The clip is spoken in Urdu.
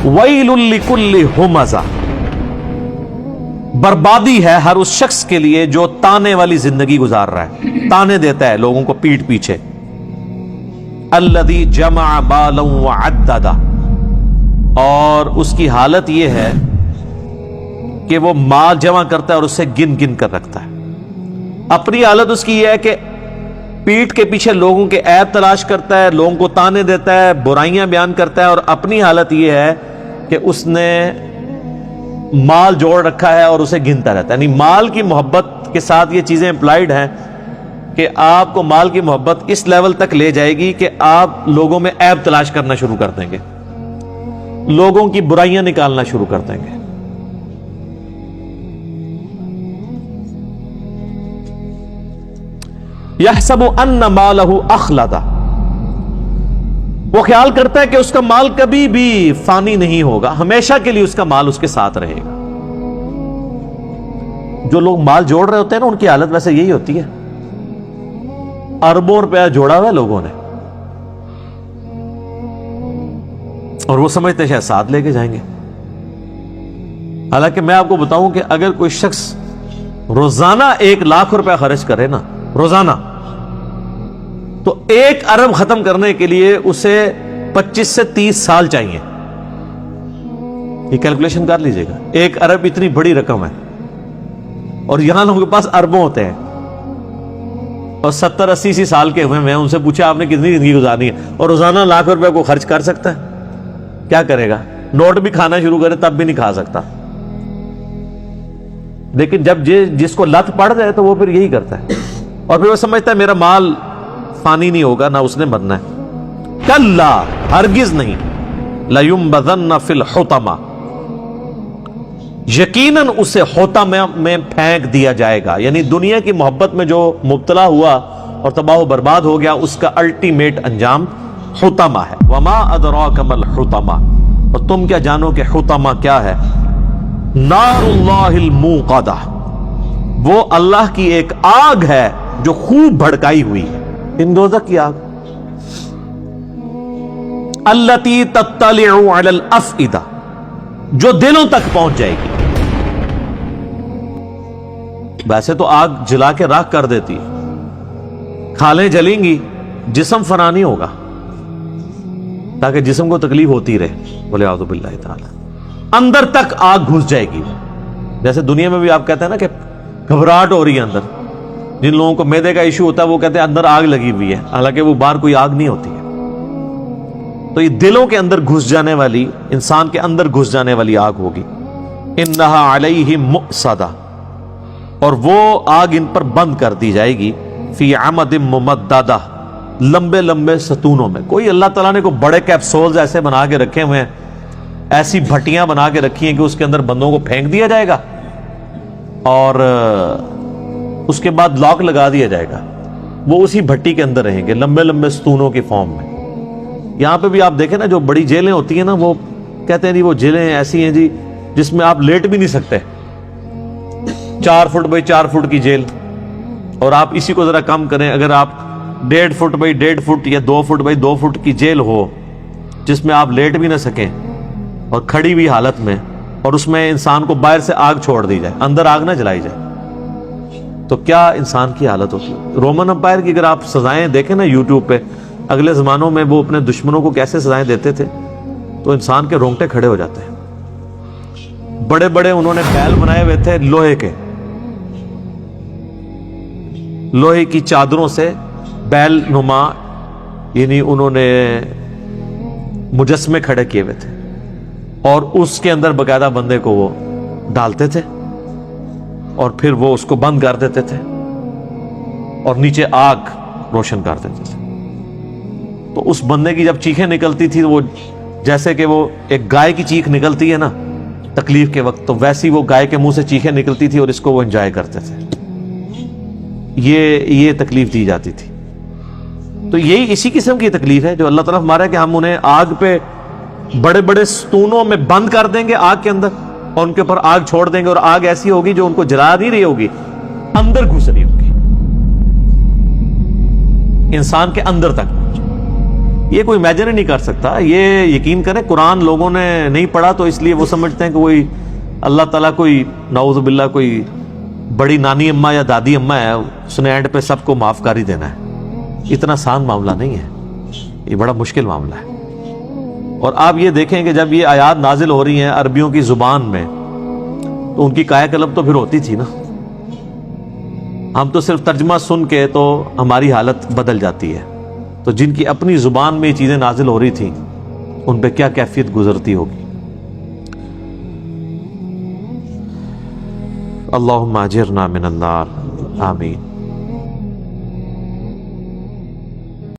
ویل لکل ہمزہ، بربادی ہے ہر اس شخص کے لیے جو تانے والی زندگی گزار رہا ہے، تانے دیتا ہے لوگوں کو پیٹ پیچھے. الذی جمع مالا وعددہ، اور اس کی حالت یہ ہے کہ وہ مال جمع کرتا ہے اور اسے گن گن کر رکھتا ہے. اپنی حالت اس کی یہ ہے کہ پیٹ کے پیچھے لوگوں کے عیب تلاش کرتا ہے، لوگوں کو تانے دیتا ہے، برائیاں بیان کرتا ہے، اور اپنی حالت یہ ہے کہ اس نے مال جوڑ رکھا ہے اور اسے گنتا رہتا ہے. یعنی مال کی محبت کے ساتھ یہ چیزیں امپلائڈ ہیں کہ آپ کو مال کی محبت اس لیول تک لے جائے گی کہ آپ لوگوں میں عیب تلاش کرنا شروع کر دیں گے، لوگوں کی برائیاں نکالنا شروع کر دیں گے. یحسب ان مالہ اخلدہ، وہ خیال کرتا ہے کہ اس کا مال کبھی بھی فانی نہیں ہوگا، ہمیشہ کے لیے اس کا مال اس کے ساتھ رہے گا. جو لوگ مال جوڑ رہے ہوتے ہیں نا، ان کی حالت ویسے یہی ہوتی ہے. اربوں روپیہ جوڑا ہوا ہے لوگوں نے، اور وہ سمجھتے ہیں شاید ساتھ لے کے جائیں گے. حالانکہ میں آپ کو بتاؤں کہ اگر کوئی شخص روزانہ 1,00,000 روپیہ خرچ کرے نا، روزانہ، تو 1 ارب ختم کرنے کے لیے اسے 25 سے 30 سال چاہیے. یہ کیلکولیشن کر لیجئے گا. 1 ارب اتنی بڑی رقم ہے، اور یہاں لوگوں کے پاس اربوں ہوتے ہیں، اور 70-80 سال کے ہوئے. میں ان سے پوچھا آپ نے کتنی زندگی گزارنی ہے، اور روزانہ 1,00,000 روپے کو خرچ کر سکتا ہے؟ کیا کرے گا؟ نوٹ بھی کھانا شروع کرے تب بھی نہیں کھا سکتا. لیکن جب جس کو لت پڑ جائے تو وہ پھر یہی کرتا ہے، اور پھر وہ سمجھتا ہے میرا مال فانی نہیں ہوگا، نہ اس نے مرنا ہے. کلا، ہرگز نہیں. لَيُنبَذَنَّ فِي الْحُطَمَةِ، یقیناً اسے حطمہ میں پھینک دیا جائے گا. یعنی دنیا کی محبت میں جو مبتلا ہوا اور تباہ و برباد ہو گیا، اس کا الٹیمیٹ انجام حطمہ ہے. وَمَا أَدْرَاكَ مَا الْحُطَمَةُ، اور تم کیا جانو کہ حطمہ کیا ہے؟ نار اللہ الموقدہ، وہ اللہ کی ایک آگ ہے جو خوب بھڑکائی ہوئی ہے. ان دوزخ کی آگ. التی تطلع علی الافئدہ، جو دلوں تک پہنچ جائے گی. ویسے تو آگ جلا کے راکھ کر دیتی ہے، کھالیں جلیں گی، جسم فنا نہیں ہوگا، تاکہ جسم کو تکلیف ہوتی رہے. بولے اعوذ باللہ تعالی. اندر تک آگ گھس جائے گی. جیسے دنیا میں بھی آپ کہتے ہیں نا کہ گھبراہٹ ہو رہی ہے اندر. جن لوگوں کو معدے کا ایشو ہوتا ہے وہ کہتے ہیں اندر آگ لگی ہوئی ہے، حالانکہ وہ باہر کوئی آگ نہیں ہوتی ہے. تو یہ دلوں کے اندر گھس جانے والی، انسان کے اندر گھس جانے والی آگ ہوگی. انہا علیہم مؤصدہ، اور وہ آگ ان پر بند کر دی جائے گی. فی عمد ممددہ، لمبے لمبے ستونوں میں. کوئی اللہ تعالیٰ نے کو بڑے کیپسولز ایسے بنا کے رکھے ہوئے ہیں، ایسی بھٹیاں بنا کے رکھی ہیں کہ اس کے اندر بندوں کو پھینک دیا جائے گا، اور اس کے بعد لاک لگا دیا جائے گا. وہ اسی بھٹی کے اندر رہیں گے، لمبے لمبے ستونوں کی فارم میں. یہاں پہ بھی آپ دیکھیں نا، جو بڑی جیلیں ہوتی ہیں نا، وہ کہتے ہیں جی وہ جیلیں ایسی ہیں جی جس میں آپ لیٹ بھی نہیں سکتے. 4 فٹ بائی 4 فٹ کی جیل، اور آپ اسی کو ذرا کم کریں، اگر آپ 1.5 فٹ بائی 1.5 فٹ یا 2 فٹ بائی 2 فٹ کی جیل ہو جس میں آپ لیٹ بھی نہ سکیں اور کھڑی ہوئی حالت میں، اور اس میں انسان کو باہر سے آگ چھوڑ دی جائے، اندر آگ نہ جلائی جائے، تو کیا انسان کی حالت ہوتی ہے. رومن امپائر کی اگر آپ سزائیں دیکھیں نا یوٹیوب پہ، اگلے زمانوں میں وہ اپنے دشمنوں کو کیسے سزائیں دیتے تھے، تو انسان کے رونگٹے کھڑے ہو جاتے ہیں. بڑے بڑے انہوں نے بیل بنائے ہوئے تھے لوہے کے، لوہے کی چادروں سے بیل نما، یعنی انہوں نے مجسمے کھڑے کیے ہوئے تھے، اور اس کے اندر باقاعدہ بندے کو وہ ڈالتے تھے، اور پھر وہ اس کو بند کر دیتے تھے، اور نیچے آگ روشن کر دیتے تھے. تو اس بندے کی جب چیخیں نکلتی تھی، وہ جیسے کہ وہ ایک گائے کی چیخ نکلتی ہے نا تکلیف کے وقت، تو ویسی وہ گائے کے منہ سے چیخیں نکلتی تھی، اور اس کو وہ انجوائے کرتے تھے. یہ تکلیف دی جاتی تھی. تو یہی اسی قسم کی تکلیف ہے جو اللہ تعالیٰ ہمارا ہے کہ ہم انہیں آگ پہ بڑے بڑے ستونوں میں بند کر دیں گے آگ کے اندر، اور ان کے اوپر آگ چھوڑ دیں گے، اور آگ ایسی ہوگی جو ان کو جلا نہیں رہی ہوگی، اندر گھس رہی ہوگی، انسان کے اندر تک. یہ کوئی امیجن ہی نہیں کر سکتا. یہ یقین کریں قرآن لوگوں نے نہیں پڑھا تو اس لیے وہ سمجھتے ہیں کہ کوئی اللہ تعالیٰ کوئی نعوذ باللہ کوئی بڑی نانی اماں یا دادی اماں ہے, اس نے اینڈ پہ سب کو معاف کر ہی دینا ہے. اتنا آسان معاملہ نہیں ہے, یہ بڑا مشکل معاملہ ہے. اور آپ یہ دیکھیں کہ جب یہ آیات نازل ہو رہی ہیں عربیوں کی زبان میں تو ان کی کایا قلب تو پھر ہوتی تھی نا. ہم تو صرف ترجمہ سن کے تو ہماری حالت بدل جاتی ہے, تو جن کی اپنی زبان میں یہ چیزیں نازل ہو رہی تھیں ان پہ کیا کیفیت گزرتی ہوگی. اللہم اجرنا من النار, آمین.